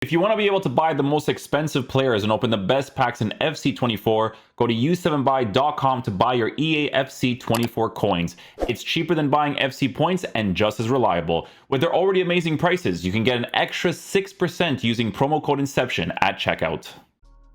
If you want to be able to buy the most expensive players and open the best packs in FC24, go to u7buy.com to buy your EA FC24 coins. It's cheaper than buying FC points and just as reliable. With their already amazing prices, you can get an extra 6% using promo code Inception at checkout.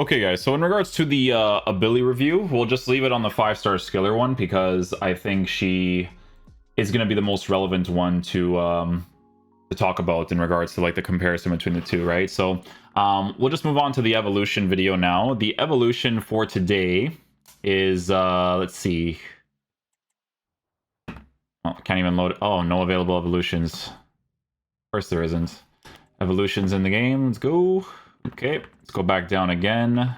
Okay guys, so in regards to the ability review, we'll just leave it on the 5-star skiller one because I think she is going to be the most relevant one to talk about in regards to like the comparison between the two, right? So we'll just move on to the evolution video now. The evolution for today is let's see. Oh, can't even load it. Oh, no available evolutions. Of course there isn't. Evolutions in the game. Let's go. Okay, let's go back down again.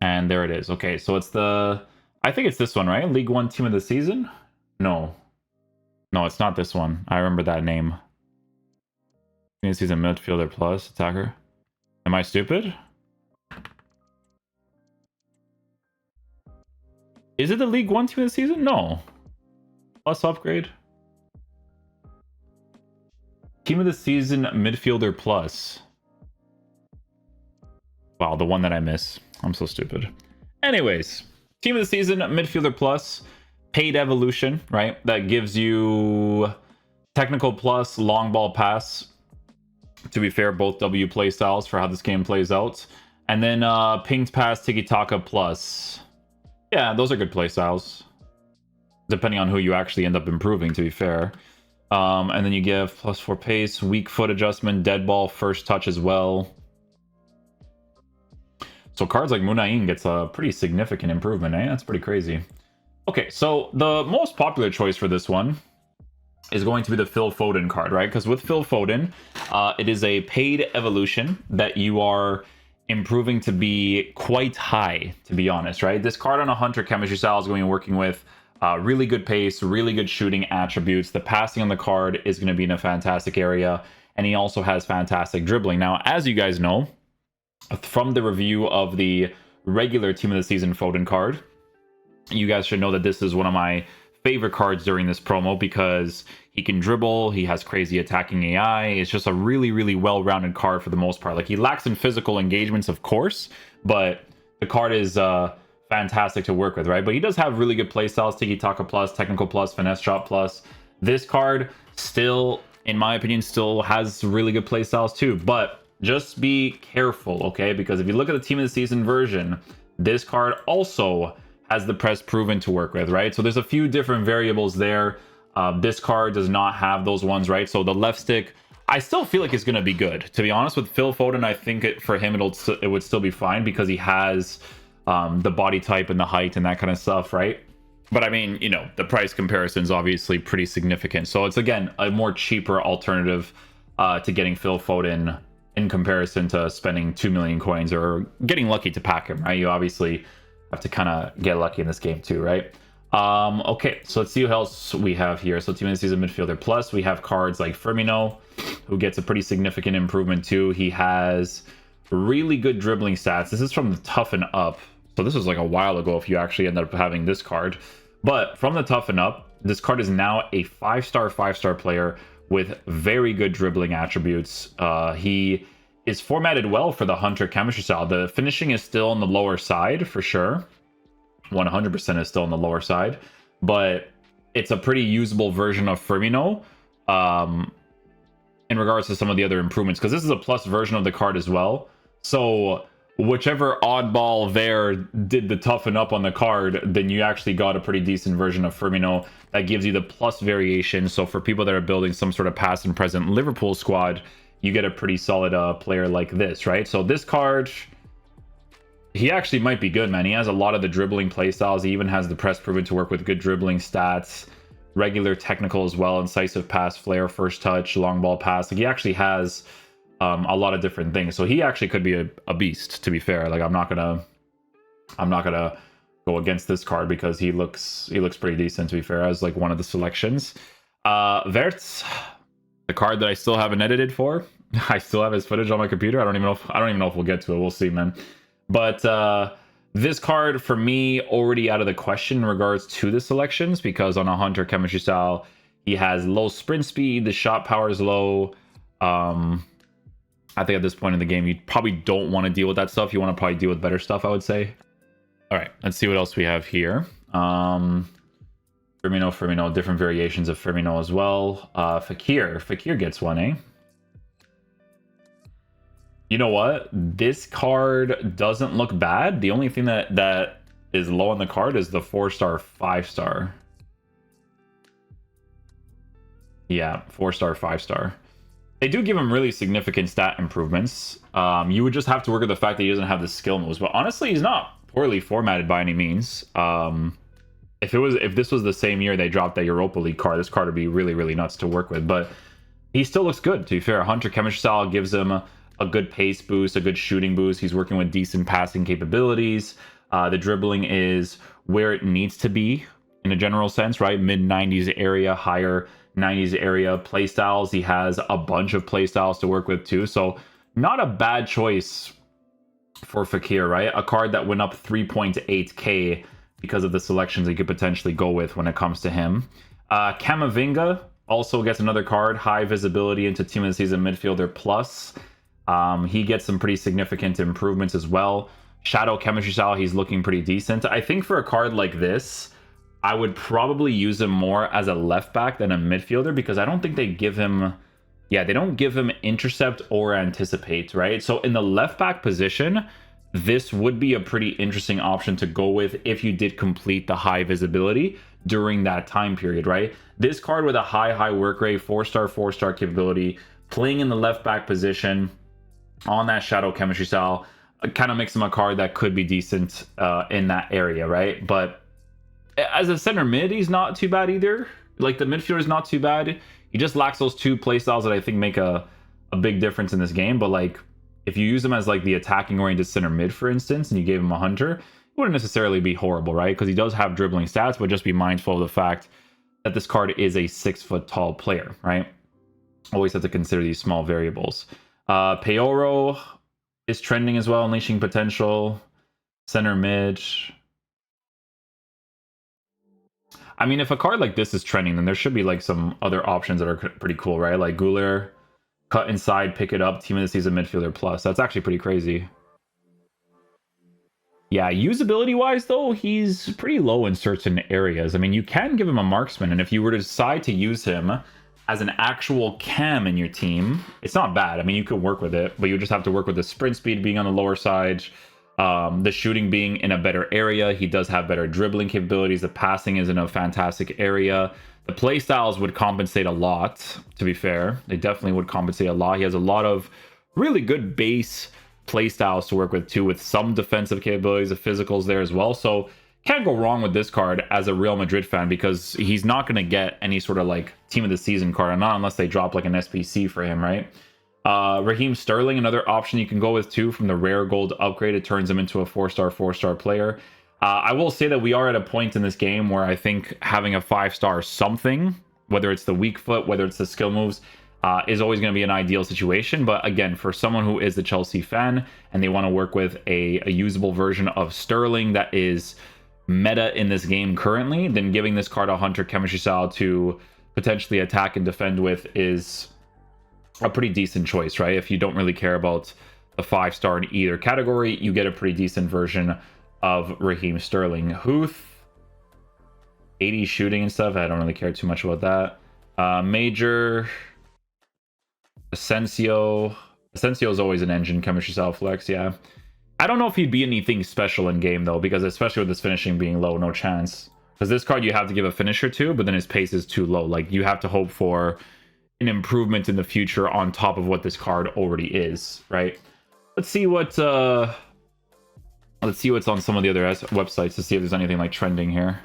And there it is. Okay, so it's the... I think it's this one, right? League One Team of the Season? No. No, it's not this one. I remember that name. Team of the Season Midfielder Plus attacker. Am I stupid? Is it the League One Team of the Season? No. Plus upgrade. Team of the Season Midfielder Plus. Wow, the one that I miss. I'm so stupid. Anyways, Team of the Season Midfielder Plus, paid evolution, right? That gives you technical plus, long ball pass. To be fair, both W play styles for how this game plays out. And then pinged pass, tiki taka plus. Yeah, those are good play styles. Depending on who you actually end up improving, to be fair. And then you give +4 pace, weak foot adjustment, dead ball, first touch as well. So cards like Munain gets a pretty significant improvement, eh? That's pretty crazy. Okay, so the most popular choice for this one is going to be the Phil Foden card, right? Because with Phil Foden, it is a paid evolution that you are improving to be quite high, to be honest, right? This card on a Hunter chemistry style is going to be working with really good pace, really good shooting attributes. The passing on the card is going to be in a fantastic area, and he also has fantastic dribbling. Now, as you guys know, from the review of the regular Team of the Season Foden card, you guys should know that this is one of my favorite cards during this promo because he can dribble, he has crazy attacking AI. It's just a really, really well-rounded card for the most part. Like, he lacks in physical engagements, of course, but the card is fantastic to work with, right? But he does have really good playstyles, tiki-taka plus, technical plus, finesse shot plus. This card still, in my opinion, still has really good playstyles too, but just be careful, okay? Because if you look at the Team of the Season version, this card also has the press proven to work with, right? So there's a few different variables there. This card does not have those ones, right? So the left stick, I still feel like it's going to be good. To be honest, with Phil Foden, I think for him, it would still be fine because he has the body type and the height and that kind of stuff, right? But I mean, you know, the price comparison is obviously pretty significant. So it's, again, a more cheaper alternative to getting Phil Foden in comparison to spending 2 million coins or getting lucky to pack him, right? You obviously have to kind of get lucky in this game too, right? Okay, so let's see who else we have here. So Team of the Season Midfielder Plus, we have cards like Firmino, who gets a pretty significant improvement too. He has really good dribbling stats. This is from the Toughen Up. So this was like a while ago if you actually end up having this card. But from the Toughen Up, this card is now a 5-star player with very good dribbling attributes. He is formatted well for the Hunter chemistry style. The finishing is still on the lower side for sure. 100% is still on the lower side, but it's a pretty usable version of Firmino in regards to some of the other improvements, because this is a plus version of the card as well. So whichever oddball there did the toughen up on the card, then you actually got a pretty decent version of Firmino that gives you the plus variation. So for people that are building some sort of past and present Liverpool squad, you get a pretty solid player like this, right? So this card, he actually might be good, man. He has a lot of the dribbling playstyles. He even has the press proven to work with good dribbling stats, regular technical as well, incisive pass, flare, first touch, long ball pass. Like, he actually has a lot of different things. So he actually could be a beast, to be fair. Like, I'm not gonna go against this card because he looks pretty decent, to be fair, as like one of the selections. Verts, the card that I still haven't edited for. I still have his footage on my computer. I don't even know if we'll get to it. We'll see, man. But this card, for me, already out of the question in regards to the selections, because on a Hunter chemistry style, he has low sprint speed, the shot power is low. I think at this point in the game, you probably don't want to deal with that stuff. You want to probably deal with better stuff, I would say. All right, let's see what else we have here. Firmino, different variations of Firmino as well. Fekir gets one, eh? You know what? This card doesn't look bad. The only thing that is low on the card is the 4-star, 5-star. Yeah, 4-star, 5-star. They do give him really significant stat improvements. You would just have to work with the fact that he doesn't have the skill moves. But honestly, he's not poorly formatted by any means. If this was the same year they dropped that Europa League card, this card would be really, really nuts to work with. But he still looks good, to be fair. Hunter chemistry style gives him a good pace boost, a good shooting boost. He's working with decent passing capabilities. The dribbling is where it needs to be in a general sense, right? Mid 90s area, higher 90s area playstyles. He has a bunch of playstyles to work with too. So not a bad choice for Fekir, right? A card that went up 3.8k because of the selections he could potentially go with when it comes to him. Camavinga also gets another card, high visibility into Team of the Season Midfielder Plus. He gets some pretty significant improvements as well. Shadow chemistry style, he's looking pretty decent. I think for a card like this, I would probably use him more as a left back than a midfielder because I don't think they give him... Yeah, they don't give him intercept or anticipate, right? So in the left back position, this would be a pretty interesting option to go with if you did complete the high visibility during that time period, right? This card with a high work rate, 4-star, 4-star capability, playing in the left back position on that shadow chemistry style, kind of makes him a card that could be decent in that area, right? But as a center mid, he's not too bad either. Like the midfielder is not too bad. He just lacks those two playstyles that I think make a big difference in this game. But like, if you use him as like the attacking oriented center mid, for instance, and you gave him a hunter, it wouldn't necessarily be horrible, right? Because he does have dribbling stats, but just be mindful of the fact that this card is a 6-foot tall player, right? Always have to consider these small variables. Peoro is trending as well, unleashing potential. Center mid. I mean, if a card like this is trending, then there should be like some other options that are pretty cool, right? Like Guler, cut inside, pick it up, Team of the Season Midfielder Plus. That's actually pretty crazy. Yeah, usability wise though, he's pretty low in certain areas. I mean, you can give him a marksman, and if you were to decide to use him as an actual cam in your team, it's not bad. I mean, you could work with it, but you just have to work with the sprint speed being on the lower side, the shooting being in a better area. He does have better dribbling capabilities. The passing is in a fantastic area. The play styles would compensate a lot, to be fair. They definitely would compensate a lot. He has a lot of really good base play styles to work with too, with some defensive capabilities, the physicals there as well. So can't go wrong with this card as a Real Madrid fan, because he's not going to get any sort of like Team of the Season card, not unless they drop like an SPC for him, right? Raheem Sterling, another option you can go with too. From the rare gold upgrade, it turns him into a 4-star player. I will say that we are at a point in this game where I think having a 5-star something, whether it's the weak foot, whether it's the skill moves, is always going to be an ideal situation. But again, for someone who is a Chelsea fan and they want to work with a usable version of Sterling that is meta in this game currently, then giving this card a hunter chemistry style to potentially attack and defend with is a pretty decent choice, right? If you don't really care about the 5-star in either category, you get a pretty decent version of Raheem Sterling. Huth, 80 shooting and stuff. I don't really care too much about that. Major, Asensio is always an engine chemistry style flex, yeah. I don't know if he'd be anything special in game though, because especially with his finishing being low, no chance. Because this card you have to give a finisher to, but then his pace is too low. Like you have to hope for an improvement in the future on top of what this card already is, right? Let's see what's on some of the other websites to see if there's anything like trending here.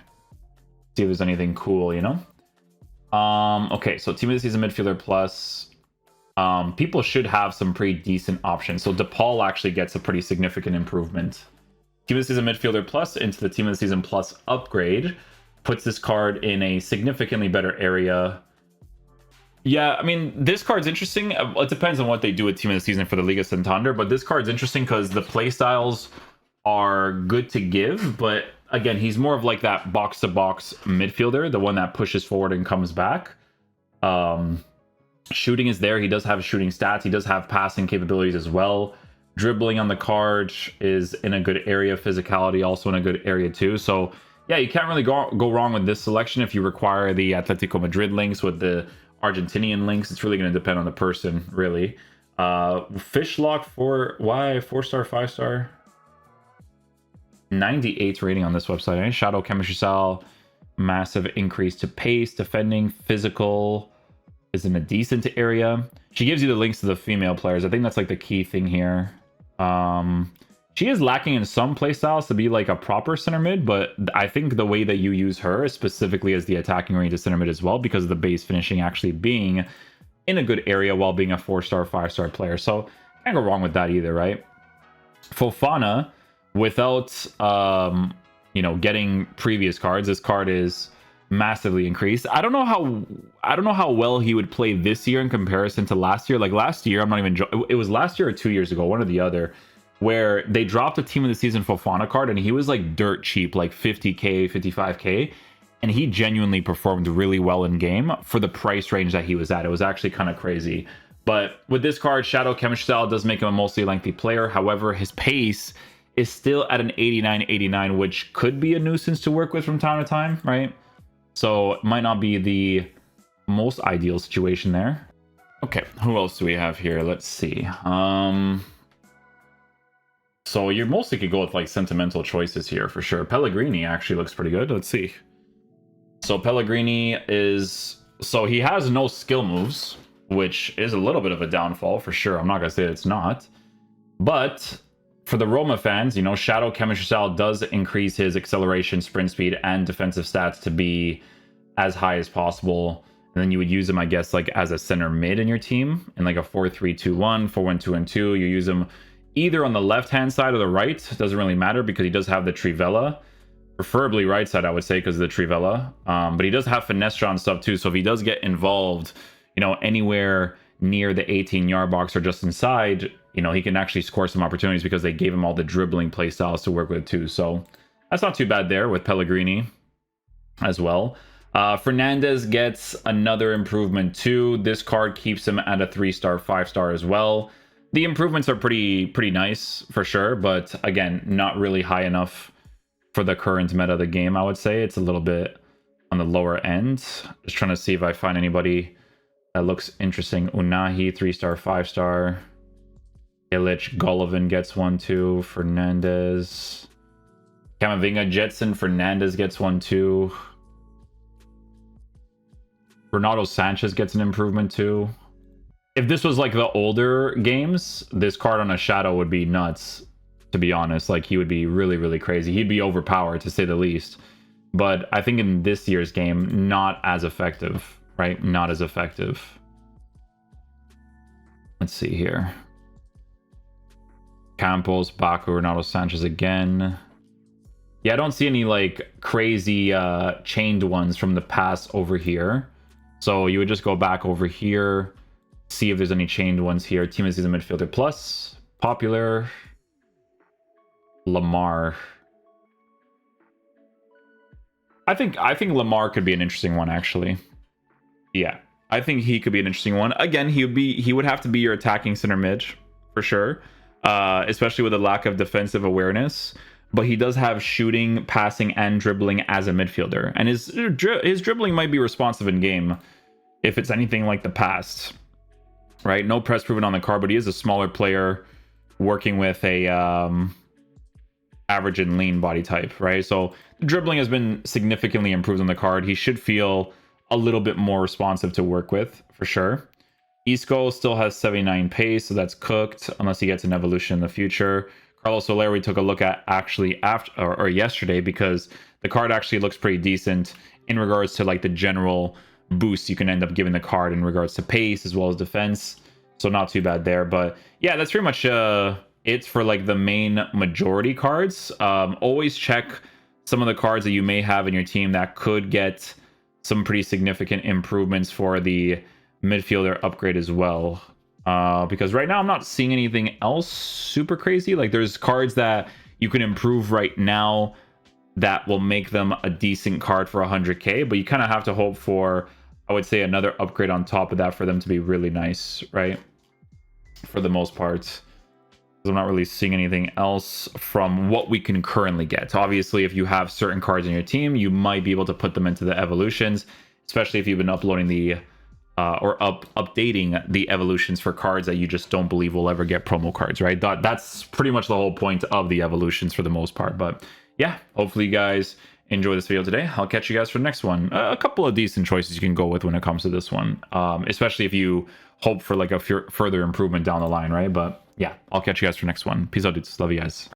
See if there's anything cool, you know? Okay, so Team of the Season Midfielder Plus. People should have some pretty decent options. So DePaul actually gets a pretty significant improvement. Team of the Season Midfielder Plus into the Team of the Season Plus upgrade puts this card in a significantly better area. Yeah, I mean, this card's interesting. It depends on what they do with Team of the Season for the Liga Santander, but this card's interesting because the playstyles are good to give, but again, he's more of like that box-to-box midfielder, the one that pushes forward and comes back. Shooting is there. He does have shooting stats. He does have passing capabilities as well. Dribbling on the card is in a good area. Physicality also in a good area too. So yeah, you can't really go wrong with this selection. If you require the Atletico Madrid links with the Argentinian links, it's really going to depend on the person, really. Fishlock for why 4-star, 5-star, 98 rating on this website. Eh? Shadow chemistry style, massive increase to pace, defending, physical is in a decent area. She gives you the links to the female players. I think that's like the key thing here. She is lacking in some playstyles to be like a proper center mid, but I think the way that you use her specifically as the attacking range of center mid as well, because of the base finishing actually being in a good area while being a 4-star, 5-star player. So can't go wrong with that either, right? Fofana, without getting previous cards, this card is massively increased. I don't know how well he would play this year in comparison to last year. Like last year, I'm not even it was last year or 2 years ago, one or the other, where they dropped a team of the season Fofana card and he was like dirt cheap, like 50k, 55k, and he genuinely performed really well in game for the price range that he was at. It was actually kind of crazy. But with this card, Shadow Chemistry Style does make him a mostly lengthy player. However, his pace is still at an 89, which could be a nuisance to work with from time to time, right? So it might not be the most ideal situation there. Okay, who else do we have here? Let's see. So you mostly could go with like sentimental choices here for sure. Pellegrini actually looks pretty good. Let's see. So Pellegrini he has no skill moves, which is a little bit of a downfall for sure. I'm not gonna say it's not. But for the Roma fans, Shadow Chemistry Style does increase his acceleration, sprint speed, and defensive stats to be as high as possible. And then you would use him, I guess, like as a center mid in your team in like a 4-3-2-1, 4-1-2-2. You use him either on the left-hand side or the right. It doesn't really matter because he does have the Trivella. Preferably right side, I would say, because of the Trivella. But he does have finesse shot and stuff too. So if he does get involved, anywhere near the 18-yard box or just inside, he can actually score some opportunities because they gave him all the dribbling play styles to work with too. So that's not too bad there with Pellegrini as well. Fernandez gets another improvement too. This card keeps him at a 3-star, 5-star as well. The improvements are pretty nice for sure, but again, not really high enough for the current meta of the game, I would say. It's a little bit on the lower end. Just trying to see if I find anybody that looks interesting. Unahi, 3-star, 5-star. Illich, Golovin gets one too. Fernandez. Camavinga, Jetson, Fernandez gets one too. Renato Sanchez gets an improvement too. If this was like the older games, this card on a Shadow would be nuts, to be honest. Like, he would be really crazy. He'd be overpowered, to say the least. But I think in this year's game, not as effective, right? Not as effective. Let's see here. Campos, Baku, Renato Sanchez again. Yeah, I don't see any like crazy chained ones from the past over here. So you would just go back over here, see if there's any chained ones here. Team of the Season Midfielder Plus, popular, Lamar. I think Lamar could be an interesting one, actually. Yeah, I think he could be an interesting one. Again, he would have to be your attacking center mid for sure, especially with a lack of defensive awareness. But he does have shooting, passing, and dribbling as a midfielder, and his dribbling might be responsive in game if it's anything like the past, right? No press proven on the card, but he is a smaller player working with a average and lean body type, right? So dribbling has been significantly improved on the card. He should feel a little bit more responsive to work with for sure. Isco still has 79 pace, so that's cooked unless he gets an evolution in the future. Carlos Soler we took a look at actually yesterday, because the card actually looks pretty decent in regards to like the general boost you can end up giving the card in regards to pace as well as defense. So not too bad there. But yeah, that's pretty much it for like the main majority cards. Always check some of the cards that you may have in your team that could get some pretty significant improvements for the midfielder upgrade as well. Because right now I'm not seeing anything else super crazy. Like there's cards that you can improve right now that will make them a decent card for 100k, but you kind of have to hope for I would say another upgrade on top of that for them to be really nice, right? For the most part. I'm not really seeing anything else from what we can currently get. Obviously, if you have certain cards in your team, you might be able to put them into the evolutions, especially if you've been uploading the updating the evolutions for cards that you just don't believe will ever get promo cards, right? That's pretty much the whole point of the evolutions for the most part. But yeah, hopefully you guys enjoy this video today. I'll catch you guys for the next one. A couple of decent choices you can go with when it comes to this one, especially if you hope for like a further improvement down the line, right? But yeah, I'll catch you guys for next one. Peace out, dudes. Love you guys.